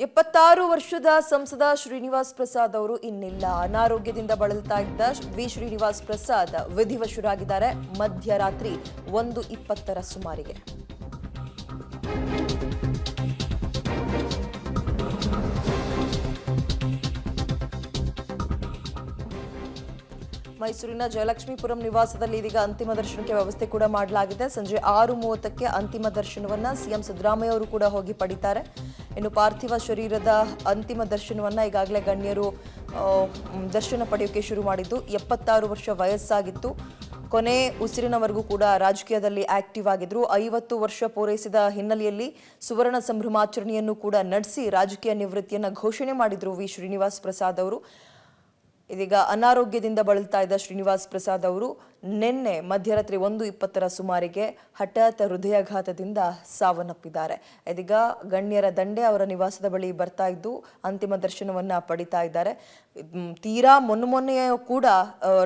76 ವರ್ಷದ ಸಂಸದ ಶ್ರೀನಿವಾಸ್ ಪ್ರಸಾದ್ ಅವರು ಇನ್ನಿಲ್ಲ. ಅನಾರೋಗ್ಯದಿಂದ ಬಳಲ್ತಾ ಇದ್ದ ಶ್ರೀನಿವಾಸ್ ಪ್ರಸಾದ್ ವಿಧಿವಶರಾಗಿದ್ದಾರೆ ಮಧ್ಯರಾತ್ರಿ 1:20 ಸುಮಾರಿಗೆ. ಮೈಸೂರಿನ ಜಯಲಕ್ಷ್ಮೀಪುರಂ ನಿವಾಸದಲ್ಲಿ ಇದೀಗ ಅಂತಿಮ ದರ್ಶನಕ್ಕೆ ವ್ಯವಸ್ಥೆ ಕೂಡ ಮಾಡಲಾಗಿದೆ. ಸಂಜೆ 6:30ಕ್ಕೆ ಅಂತಿಮ ದರ್ಶನವನ್ನ ಸಿಎಂ ಸಿದ್ದರಾಮಯ್ಯ ಅವರು ಕೂಡ ಹೋಗಿ ಪಡಿತಾರೆ. ಇನ್ನು ಪಾರ್ಥಿವ ಶರೀರದ ಅಂತಿಮ ದರ್ಶನವನ್ನ ಈಗಾಗಲೇ ಗಣ್ಯರು ದರ್ಶನ ಪಡೆಯೋಕೆ ಶುರು ಮಾಡಿದ್ದು. 76 ವರ್ಷ ವಯಸ್ಸಾಗಿತ್ತು. ಕೊನೆ ಉಸಿರಿನವರೆಗೂ ಕೂಡ ರಾಜಕೀಯದಲ್ಲಿ ಆಕ್ಟಿವ್ ಆಗಿದ್ರು. 50 ವರ್ಷ ಪೂರೈಸಿದ ಹಿನ್ನೆಲೆಯಲ್ಲಿ ಸುವರ್ಣ ಸಂಭ್ರಮಾಚರಣೆಯನ್ನು ಕೂಡ ನಡೆಸಿ ರಾಜಕೀಯ ನಿವೃತ್ತಿಯನ್ನ ಘೋಷಣೆ ಮಾಡಿದ್ರು ಶ್ರೀನಿವಾಸ್ ಪ್ರಸಾದ್ ಅವರು. ಇದೀಗ ಅನಾರೋಗ್ಯದಿಂದ ಬಳಲ್ತಾ ಇದ್ದ ಶ್ರೀನಿವಾಸ್ ಪ್ರಸಾದ್ ಅವರು ನಿನ್ನೆ ಮಧ್ಯರಾತ್ರಿ 1:20 ಸುಮಾರಿಗೆ ಹಠಾತ್ ಹೃದಯಾಘಾತದಿಂದ ಸಾವನ್ನಪ್ಪಿದ್ದಾರೆ. ಇದೀಗ ಗಣ್ಯರ ದಂಡೆ ಅವರ ನಿವಾಸದ ಬಳಿ ಬರ್ತಾ ಇದ್ದು ಅಂತಿಮ ದರ್ಶನವನ್ನ ಪಡಿತಾ ಇದ್ದಾರೆ. ತೀರಾ ಮೊನ್ನೆ ಕೂಡ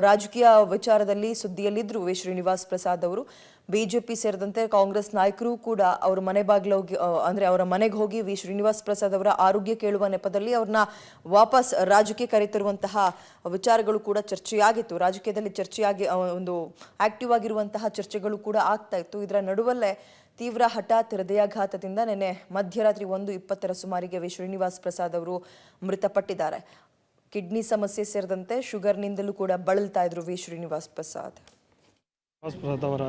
ರಾಜಕೀಯ ವಿಚಾರದಲ್ಲಿ ಸುದ್ದಿಯಲ್ಲಿದ್ರು ಶ್ರೀನಿವಾಸ್ ಪ್ರಸಾದ್ ಅವರು. ಬಿಜೆಪಿ ಸೇರಿದಂತೆ ಕಾಂಗ್ರೆಸ್ ನಾಯಕರು ಕೂಡ ಅವರ ಮನೆ ಬಾಗಿಲು ಹೋಗಿ ಅಂದ್ರೆ ಅವರ ಮನೆಗೆ ಹೋಗಿ ಶ್ರೀನಿವಾಸ್ ಪ್ರಸಾದ್ ಅವರ ಆರೋಗ್ಯ ಕೇಳುವ ನೆಪದಲ್ಲಿ ಅವ್ರನ್ನ ವಾಪಸ್ ರಾಜ್ಯಕ್ಕೆ ಕರೆತರುವಂತಹ ವಿಚಾರಗಳು ಕೂಡ ಚರ್ಚೆಯಾಗಿತ್ತು. ರಾಜಕೀಯದಲ್ಲಿ ಚರ್ಚೆಯಾಗಿ ಒಂದು ಆಕ್ಟಿವ್ ಆಗಿರುವಂತಹ ಚರ್ಚೆಗಳು ಕೂಡ ಆಗ್ತಾ ಇತ್ತು. ಇದರ ನಡುವಲ್ಲೇ ತೀವ್ರ ಹಠಾತ್ ಹೃದಯಾಘಾತದಿಂದ ನಿನ್ನೆ ಮಧ್ಯರಾತ್ರಿ 1:20 ಸುಮಾರಿಗೆ ಶ್ರೀನಿವಾಸ್ ಪ್ರಸಾದ್ ಅವರು ಮೃತಪಟ್ಟಿದ್ದಾರೆ. ಕಿಡ್ನಿ ಸಮಸ್ಯೆ ಸೇರಿದಂತೆ ಶುಗರ್ನಿಂದಲೂ ಕೂಡ ಬಳಲ್ತಾ ಇದ್ರು ಶ್ರೀನಿವಾಸ್ ಪ್ರಸಾದ್. ಅವರ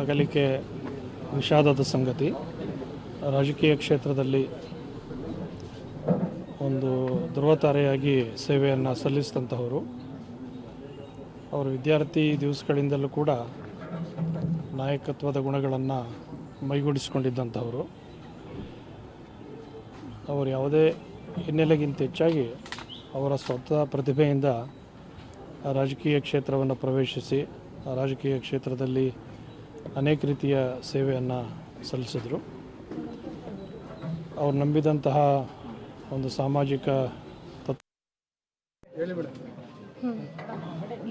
ಅಗಲಿಕೆ ವಿಷಾದದ ಸಂಗತಿ. ರಾಜಕೀಯ ಕ್ಷೇತ್ರದಲ್ಲಿ ಒಂದು ಧ್ರುವತಾರೆಯಾಗಿ ಸೇವೆಯನ್ನು ಸಲ್ಲಿಸಿದಂಥವರು. ಅವರು ವಿದ್ಯಾರ್ಥಿ ದಿವಸಗಳಿಂದಲೂ ಕೂಡ ನಾಯಕತ್ವದ ಗುಣಗಳನ್ನು ಮೈಗೂಡಿಸಿಕೊಂಡಿದ್ದಂಥವರು. ಅವರು ಯಾವುದೇ ಹಿನ್ನೆಲೆಗಿಂತ ಹೆಚ್ಚಾಗಿ ಅವರ ಸ್ವತಃ ಪ್ರತಿಭೆಯಿಂದ ರಾಜಕೀಯ ಕ್ಷೇತ್ರವನ್ನು ಪ್ರವೇಶಿಸಿ ರಾಜಕೀಯ ಕ್ಷೇತ್ರದಲ್ಲಿ ಅನೇಕ ರೀತಿಯ ಸೇವೆಯನ್ನು ಸಲ್ಲಿಸಿದರು. ಅವರು ನಂಬಿದಂತಹ ಒಂದು ಸಾಮಾಜಿಕ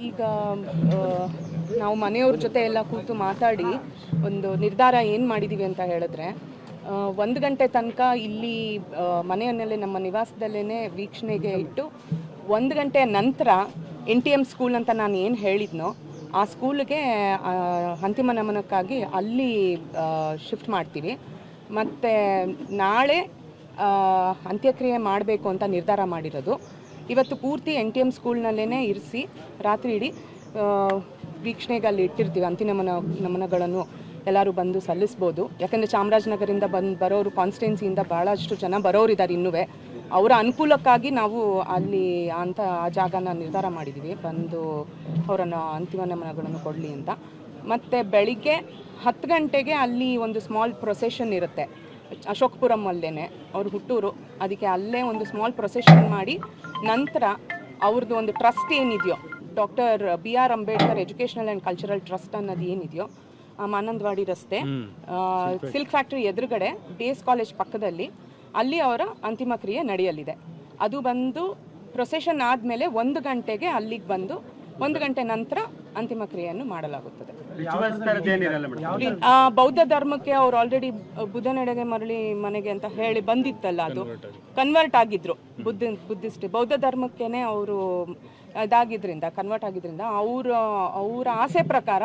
ಈಗ ನಾವು ಮನೆಯವ್ರ ಜೊತೆ ಎಲ್ಲ ಕೂತು ಮಾತಾಡಿ ಒಂದು ನಿರ್ಧಾರ ಏನು ಮಾಡಿದ್ದೀವಿ ಅಂತ ಹೇಳಿದ್ರೆ, 1 ಗಂಟೆ ತನಕ ಇಲ್ಲಿ ಮನೆಯಲ್ಲೇ ನಮ್ಮ ನಿವಾಸದಲ್ಲೇ ವೀಕ್ಷಣೆಗೆ ಇಟ್ಟು 1 ಗಂಟೆಯ ನಂತರ NTM ಸ್ಕೂಲ್ ಅಂತ ನಾನು ಏನು ಹೇಳಿದ್ನೋ ಆ ಸ್ಕೂಲಿಗೆ ಅಂತಿಮ ನಮನಕ್ಕಾಗಿ ಅಲ್ಲಿ ಶಿಫ್ಟ್ ಮಾಡ್ತೀವಿ. ಮತ್ತು ನಾಳೆ ಅಂತ್ಯಕ್ರಿಯೆ ಮಾಡಬೇಕು ಅಂತ ನಿರ್ಧಾರ ಮಾಡಿರೋದು. ಇವತ್ತು ಪೂರ್ತಿ NTM ಸ್ಕೂಲ್ನಲ್ಲೇ ಇರಿಸಿ ರಾತ್ರಿ ಇಡೀ ವೀಕ್ಷಣೆಗೆ ಅಲ್ಲಿ ಇಟ್ಟಿರ್ತೀವಿ. ಅಂತಿಮ ನಮನಗಳನ್ನು ಎಲ್ಲರೂ ಬಂದು ಸಲ್ಲಿಸ್ಬೋದು. ಯಾಕಂದರೆ ಚಾಮರಾಜನಗರದಿಂದ ಬರೋರು, ಕಾನ್ಸ್ಟಿಟ್ಯೂನ್ಸಿಯಿಂದ ಭಾಳಷ್ಟು ಜನ ಬರೋರಿದ್ದಾರೆ. ಇನ್ನೂ ಅವರ ಅನುಕೂಲಕ್ಕಾಗಿ ನಾವು ಅಲ್ಲಿ ಆ ಜಾಗನ ನಿರ್ಧಾರ ಮಾಡಿದ್ದೀವಿ, ಬಂದು ಅವರನ್ನು ಅಂತಿಮ ನಮನಗಳನ್ನು ಕೊಡಲಿ ಅಂತ. ಮತ್ತು ಬೆಳಿಗ್ಗೆ 10 ಗಂಟೆಗೆ ಅಲ್ಲಿ ಒಂದು ಸ್ಮಾಲ್ ಪ್ರೊಸೆಷನ್ ಇರುತ್ತೆ ಅಶೋಕಪುರಂ ಅಲ್ಲೇ, ಅವ್ರ ಹುಟ್ಟೂರು. ಅದಕ್ಕೆ ಅಲ್ಲೇ ಒಂದು ಸ್ಮಾಲ್ ಪ್ರೊಸೆಷನ್ ಮಾಡಿ ನಂತರ ಅವ್ರದ್ದು ಒಂದು ಟ್ರಸ್ಟ್ ಏನಿದೆಯೋ, doctor BR Ambedkar educational and cultural trust ಅನ್ನೋದು ಏನಿದೆಯೋ ಮಾನಂದವಾಡಿ ರಸ್ತೆ ಸಿಲ್ಕ್ ಫ್ಯಾಕ್ಟ್ರಿ ಎದುರುಗಡೆ ಬೇಸ್ ಕಾಲೇಜ್ ಪಕ್ಕದಲ್ಲಿ ಅಲ್ಲಿ ಅವರ ಅಂತಿಮ ಕ್ರಿಯೆ ನಡೆಯಲಿದೆ. ಅದು ಬಂದು ಪ್ರೊಸೆಷನ್ ಆದಮೇಲೆ 1 ಗಂಟೆಗೆ ಅಲ್ಲಿಗೆ ಬಂದು 1 ಗಂಟೆ ನಂತರ ಅಂತಿಮ ಕ್ರಿಯೆಯನ್ನು ಮಾಡಲಾಗುತ್ತದೆ. ಬೌದ್ಧ ಧರ್ಮಕ್ಕೆ ಅವ್ರು ಆಲ್ರೆಡಿ ಬುದ್ಧನೆಡೆಗೆ ಮರಳಿ ಮನೆಗೆ ಅಂತ ಹೇಳಿ ಬಂದಿತ್ತಲ್ಲ, ಅದು ಕನ್ವರ್ಟ್ ಆಗಿದ್ರು. ಬುದ್ಧಿಸ್ಟ್ ಬೌದ್ಧ ಧರ್ಮಕ್ಕೇನೆ ಅವರು ಕನ್ವರ್ಟ್ ಆಗಿದ್ರಿಂದ ಅವರ ಆಸೆ ಪ್ರಕಾರ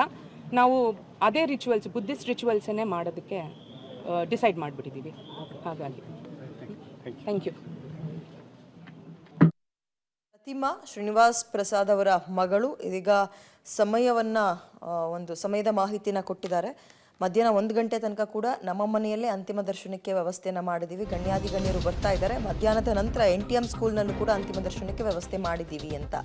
ನಾವು ಅದೇ ರಿಚುವಲ್ಸ್, ಬುದ್ಧಿಸ್ಟ್ ರಿಚುವಲ್ಸನ್ನೇ ಮಾಡೋದಕ್ಕೆ ಡಿಸೈಡ್ ಮಾಡಿಬಿಟ್ಟಿದ್ದೀವಿ. ಹಾಗಾಗಿ ಥ್ಯಾಂಕ್ ಯು. ಪ್ರತಿಮಾ ಶ್ರೀನಿವಾಸ್ ಪ್ರಸಾದ್ ಅವರ ಮಗಳು ಇದೀಗ ಒಂದು ಸಮಯದ ಮಾಹಿತಿನ ಕೊಟ್ಟಿದ್ದಾರೆ. ಮಧ್ಯಾಹ್ನ 1 ಗಂಟೆ ತನಕ ಕೂಡ ನಮ್ಮ ಮನೆಯಲ್ಲೇ ಅಂತಿಮ ದರ್ಶನಕ್ಕೆ ವ್ಯವಸ್ಥೆಯನ್ನು ಮಾಡಿದ್ದೀವಿ. ಗಣ್ಯರು ಬರ್ತಾ ಇದ್ದಾರೆ. ಮಧ್ಯಾಹ್ನದ ನಂತರ NTM ಸ್ಕೂಲ್ನಲ್ಲೂ ಕೂಡ ಅಂತಿಮ ದರ್ಶನಕ್ಕೆ ವ್ಯವಸ್ಥೆ ಮಾಡಿದ್ದೀವಿ ಅಂತ